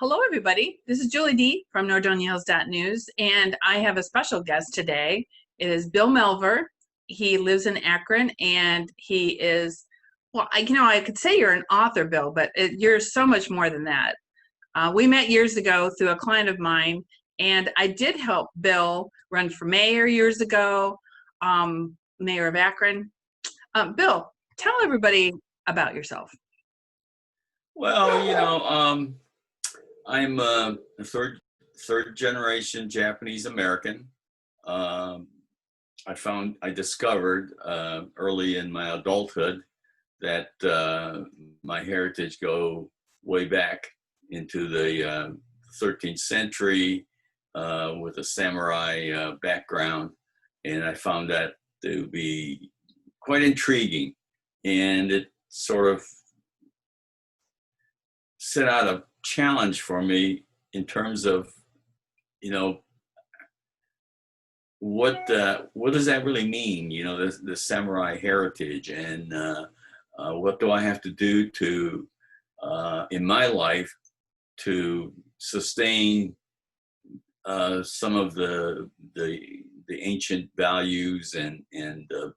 Hello, everybody. This is Julie D. from NorDaniels.news, and I have a special guest today. It is Bill Melver. He lives in Akron, and he is, well, I could say you're an author, Bill, but you're so much more than that. We met years ago through a client of mine, and I did help Bill run for mayor years ago, mayor of Akron. Bill, tell everybody about yourself. Well, I'm a third generation Japanese American. Um, I discovered early in my adulthood that my heritage go way back into the 13th century with a samurai background, and I found that to be quite intriguing, and it sort of set out a challenge for me in terms of, you know, what does that really mean? You know, the samurai heritage, and what do I have to do to in my life to sustain some of the ancient values and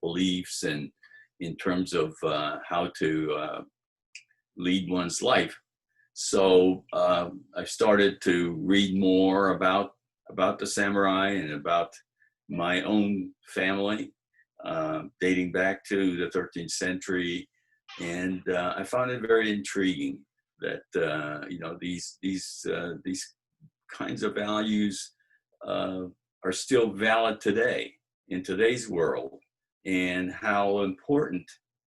beliefs, and in terms of how to lead one's life. So I started to read more about the samurai and about my own family, dating back to the 13th century, and I found it very intriguing that these kinds of values are still valid today in today's world, and how important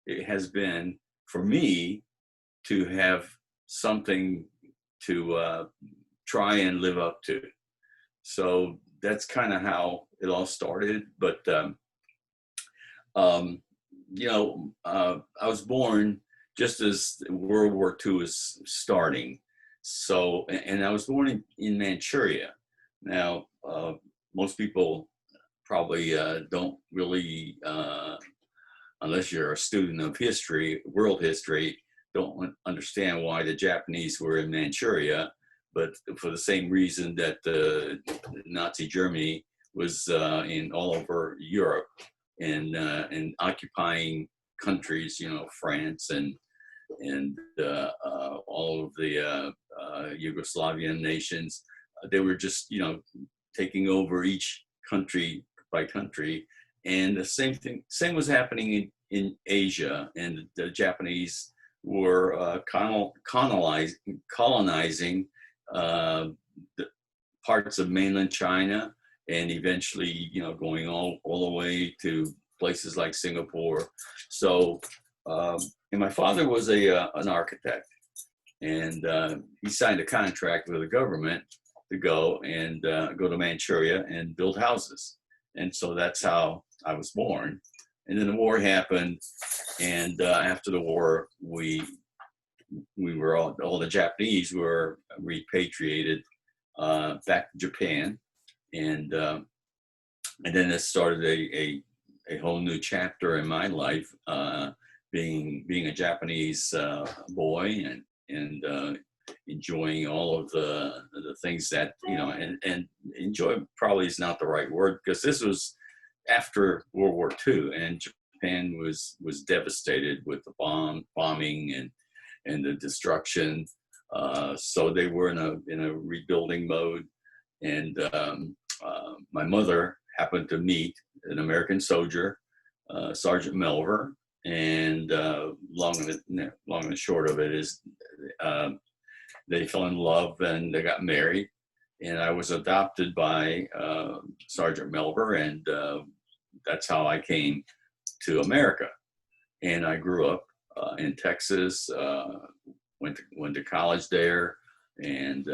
it has been for me to have something to try and live up to. So that's kind of how it all started. But I was born just as World War II was starting. So, and I was born in Manchuria. Now, most people probably don't really, unless you're a student of history, world history, don't understand why the Japanese were in Manchuria, but for the same reason that Nazi Germany was in all over Europe and occupying countries, France and all of the Yugoslavian nations. They were just, taking over each country by country, and the same was happening in Asia, and the Japanese were colonizing the parts of mainland China, and eventually, going all the way to places like Singapore. So, and my father was an architect, and he signed a contract with the government to go to Manchuria and build houses. And so that's how I was born. And then the war happened, and after the war, we were all the Japanese were repatriated back to Japan, and then it started a whole new chapter in my life, being a Japanese boy, and enjoying all of the things that and enjoy probably is not the right word, because this was after World War II, and Japan was devastated with the bombing and the destruction. So they were in a rebuilding mode, and my mother happened to meet an American soldier, Sergeant Melver, and long and short of it is they fell in love and they got married, and I was adopted by Sergeant Melver, and that's how I came to America. And I grew up in Texas, went to college there, and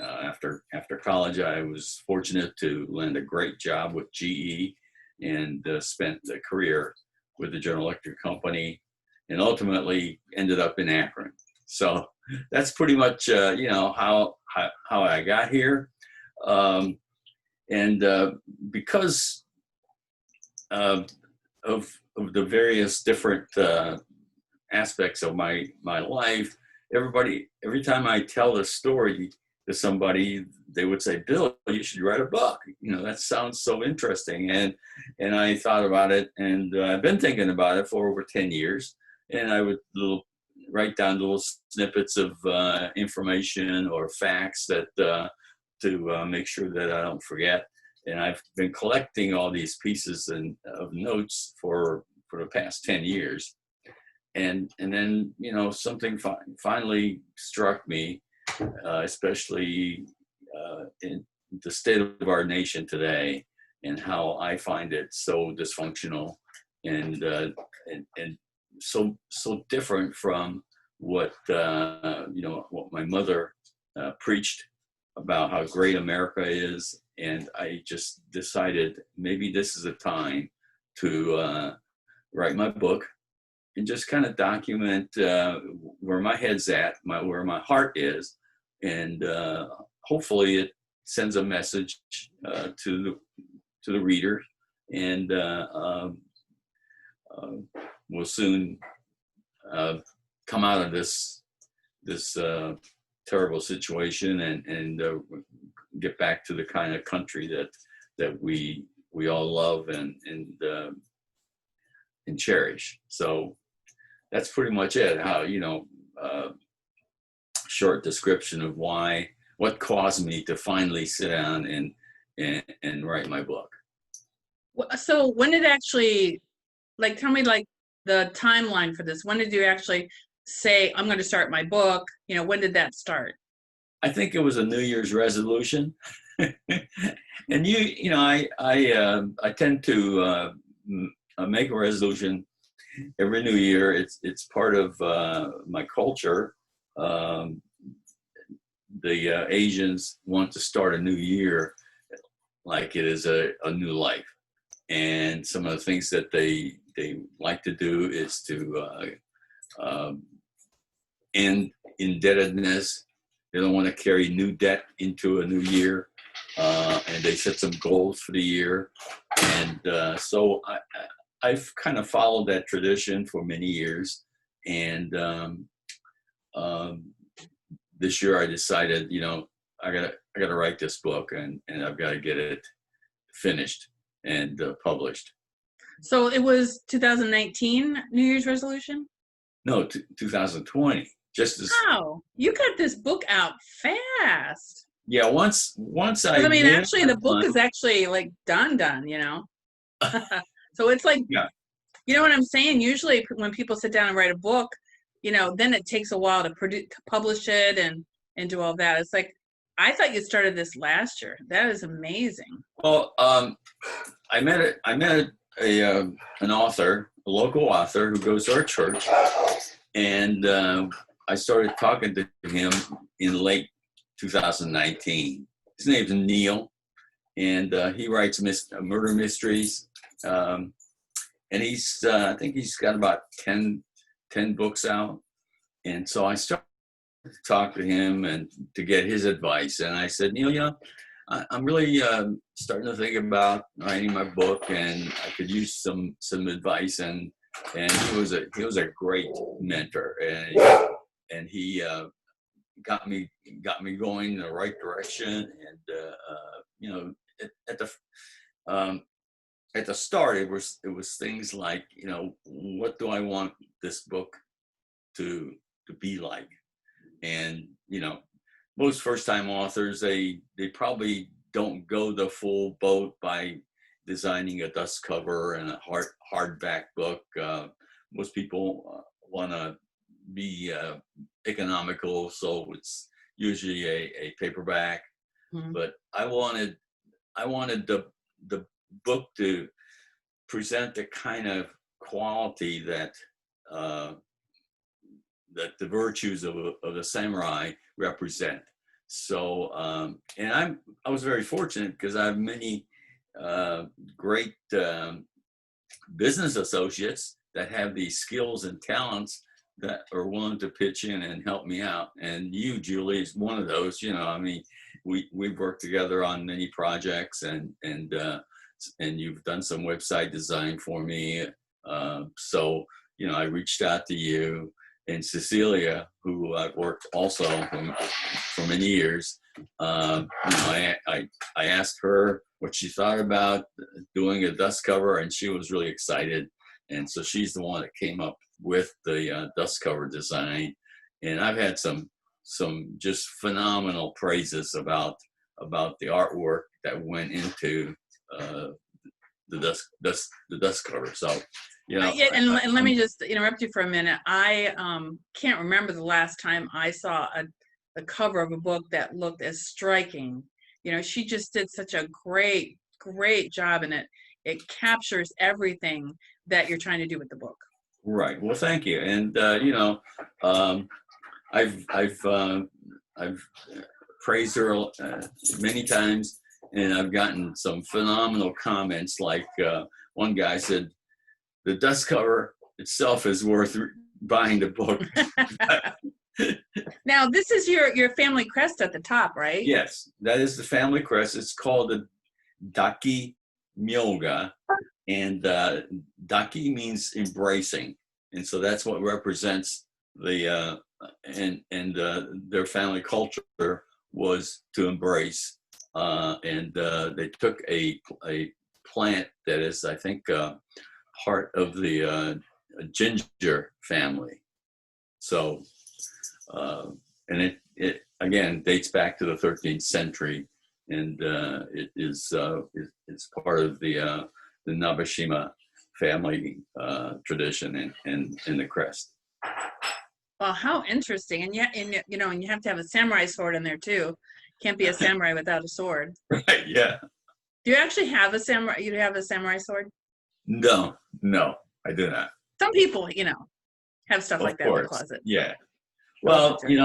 after college, I was fortunate to land a great job with GE, and spent a career with the General Electric Company, and ultimately ended up in Akron. So that's pretty much how I got here, and because of the various different aspects of my life, every time I tell the story to somebody, they would say, "Bill, you should write a book. You know, that sounds so interesting." And I thought about it, and I've been thinking about it for over 10 years. And I would write down little snippets of information or facts that to make sure that I don't forget. And I've been collecting all these pieces of notes for the past 10 years. And then, you know, something finally struck me, especially in the state of our nation today, and how I find it so dysfunctional and so different from what you know, what my mother preached about how great America is. And I just decided maybe this is a time to write my book and just kind of document where my head's at, where my heart is, and hopefully it sends a message to the reader, and we'll soon come out of this terrible situation and get back to the kind of country that we all love and cherish. So that's pretty much it. How, you know, short description of what caused me to finally sit down and write my book. So when did actually, like, tell me like the timeline for this. When did you actually say, I'm going to start my book? You know, when did that start? I think it was a New Year's resolution. And you know, I tend to make a resolution every New Year. It's part of my culture. The Asians want to start a new year like it is a new life. And some of the things that they like to do is to end indebtedness. They don't want to carry new debt into a new year. And they set some goals for the year. And so I've kind of followed that tradition for many years. And this year I decided, you know, I gotta write this book, and I've got to get it finished and published. So it was 2019 New Year's resolution? No, 2020. Just as Wow, you got this book out fast. yeah. Once I mean, actually, the book is actually like done. You know, so it's like, yeah. You know what I'm saying? Usually, when people sit down and write a book, you know, then it takes a while to publish it and do all that. It's like, I thought you started this last year. That is amazing. Well, I met an author, a local author who goes to our church, and I started talking to him in late 2019. His name's Neil, and he writes murder mysteries, and he's I think he's got about 10 books out. And so I started to talk to him and to get his advice. And I said, Neil, you know, I'm really starting to think about writing my book, and I could use some advice. And he was a great mentor, and he got me going in the right direction. And you know, at the start, it was things like, you know, what do I want this book to be like? And, you know, most first-time authors, they probably don't go the full boat by designing a dust cover and a hardback book. Most people want to be economical, so it's usually a paperback. Mm-hmm. But I wanted the book to present the kind of quality that the virtues of the samurai represent. So, and I was very fortunate because I have many great business associates that have these skills and talents that are willing to pitch in and help me out. And you, Julie, is one of those. You know, I mean, we've worked together on many projects, and you've done some website design for me. So, you know, I reached out to you, and Cecilia, who I've worked also for many years, I asked her what she thought about doing a dust cover, and she was really excited. And so she's the one that came up with the dust cover design. And I've had some just phenomenal praises about the artwork that went into the dust cover. So, Yeah, and let me just interrupt you for a minute. I can't remember the last time I saw a cover of a book that looked as striking. She just did such a great job in it. It captures everything that you're trying to do with the book. Right. Well, thank you. And I've praised her many times, and I've gotten some phenomenal comments. Like one guy said, "The dust cover itself is worth buying the book." Now, this is your family crest at the top, right? Yes, that is the family crest. It's called the Daki Myoga, and Daki means embracing, and so that's what represents the their family culture was to embrace, and they took a plant that is, I think, part of the ginger family. So, and it again dates back to the 13th century, and it's part of the Nabeshima family tradition in the crest. Well, how interesting! And yet, and you have to have a samurai sword in there too. Can't be a samurai without a sword. Right? Yeah. Do you actually have a samurai? You have a samurai sword? No, I do not. Some people, have stuff like that in their closet. Yeah. Well, in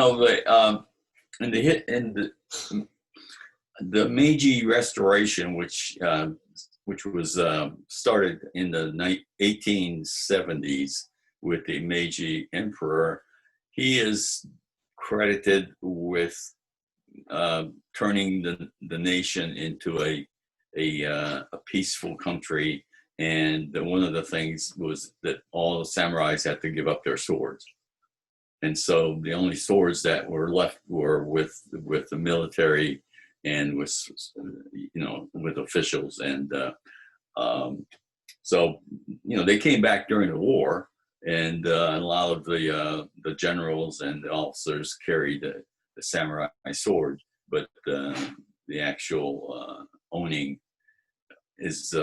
the Meiji Restoration, which was started in the 1870s with the Meiji Emperor, he is credited with turning the nation into a peaceful country. And one of the things was that all the samurais had to give up their swords. And so the only swords that were left were with the military and with officials. And so they came back during the war, and a lot of the generals and the officers carried the samurai sword, but the actual owning is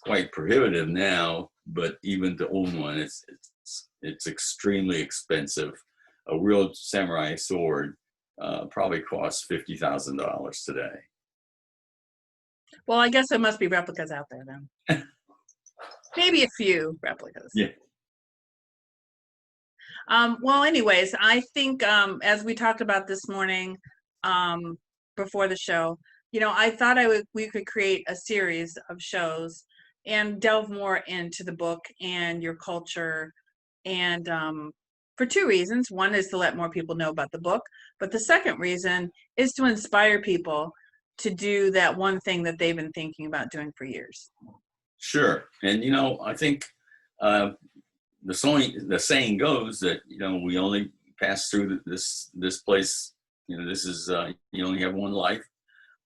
quite prohibitive now. But even to own one, it's extremely expensive. A real samurai sword probably costs $50,000 today. Well, I guess there must be replicas out there then. Maybe a few replicas. Yeah. Well, anyways, I think as we talked about this morning before the show, I thought we could create a series of shows and delve more into the book and your culture, and for two reasons. One is to let more people know about the book, but the second reason is to inspire people to do that one thing that they've been thinking about doing for years. Sure. And I think the saying goes that we only pass through this place. This is you only have one life,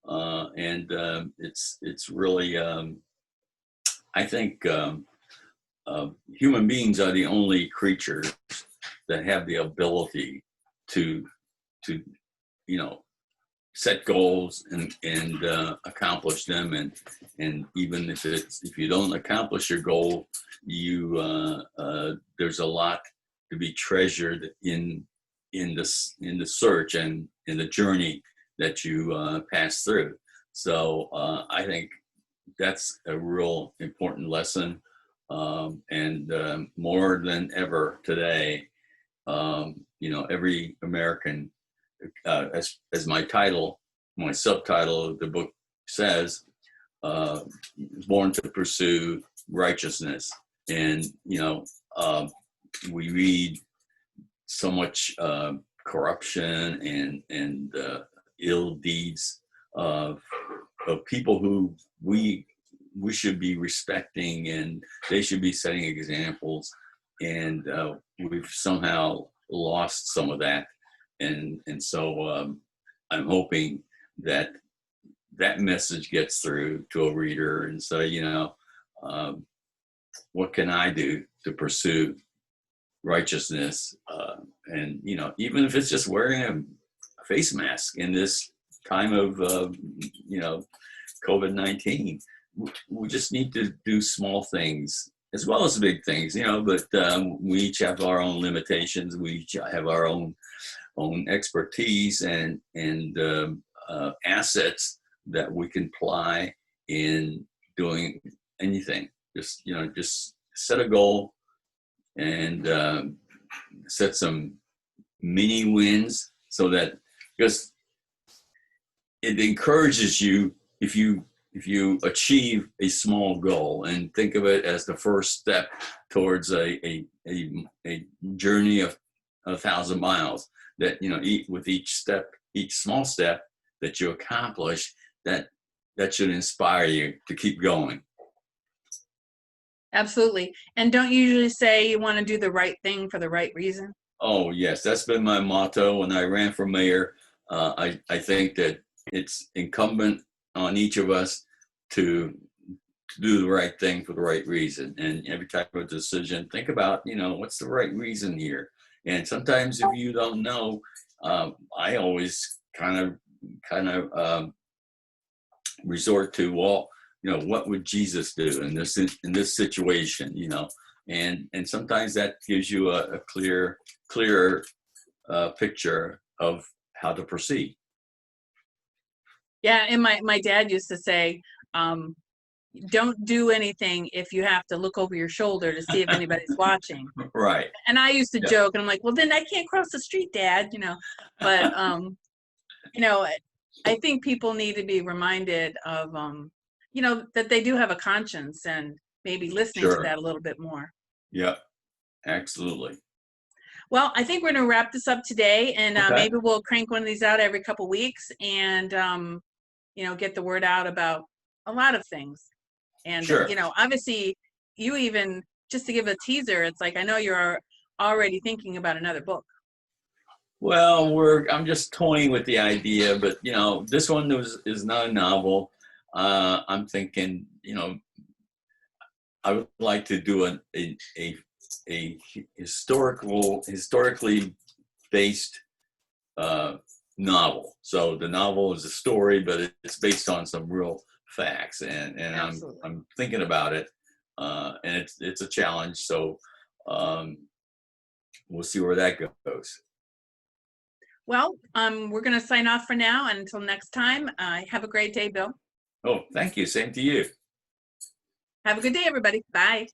and it's really I think human beings are the only creatures that have the ability to set goals and accomplish them, and even if you don't accomplish your goal, there's a lot to be treasured in the search and in the journey that you pass through. So I think that's a real important lesson, and more than ever today, every American, as my subtitle of the book says, is born to pursue righteousness. And we read so much corruption and ill deeds of people who we should be respecting, and they should be setting examples. and we've somehow lost some of that, and so I'm hoping that that message gets through to a reader, and so what can I do to pursue righteousness, and even if it's just wearing a face mask in this time of COVID-19. We just need to do small things as well as big things, but we each have our own limitations. We each have our own expertise and assets that we can apply in doing anything. Just set a goal and set some mini wins, so that, because it encourages you if you achieve a small goal and think of it as the first step towards a journey of 1,000 miles, that with each small step that you accomplish, that should inspire you to keep going. Absolutely. And don't you usually say you want to do the right thing for the right reason? Oh yes, that's been my motto when I ran for mayor. I think that it's incumbent on each of us to do the right thing for the right reason. And every type of decision, think about, what's the right reason here? And sometimes if you don't know, I always kind of resort to, well, what would Jesus do in this situation? And sometimes that gives you a clearer picture of how to proceed. Yeah, and my dad used to say, don't do anything if you have to look over your shoulder to see if anybody's watching. Right. And I used to Yeah. joke, and I'm like, well, then I can't cross the street, Dad, But, I think people need to be reminded of, that they do have a conscience, and maybe listening to Sure. that a little bit more. Yeah, absolutely. Well, I think we're going to wrap this up today, and Okay. maybe we'll crank one of these out every couple weeks, and get the word out about a lot of things. And Sure. obviously, you even, just to give a teaser, it's like, I know you're already thinking about another book. Well, I'm just toying with the idea, but this one is not a novel. I'm thinking, I would like to do a historically based novel. So the novel is a story, but it's based on some real facts, and I'm thinking about it, and it's a challenge. So we'll see where that goes. Well, we're going to sign off for now, and until next time, have a great day, Bill. Oh, thank you. Same to you. Have a good day, everybody. Bye.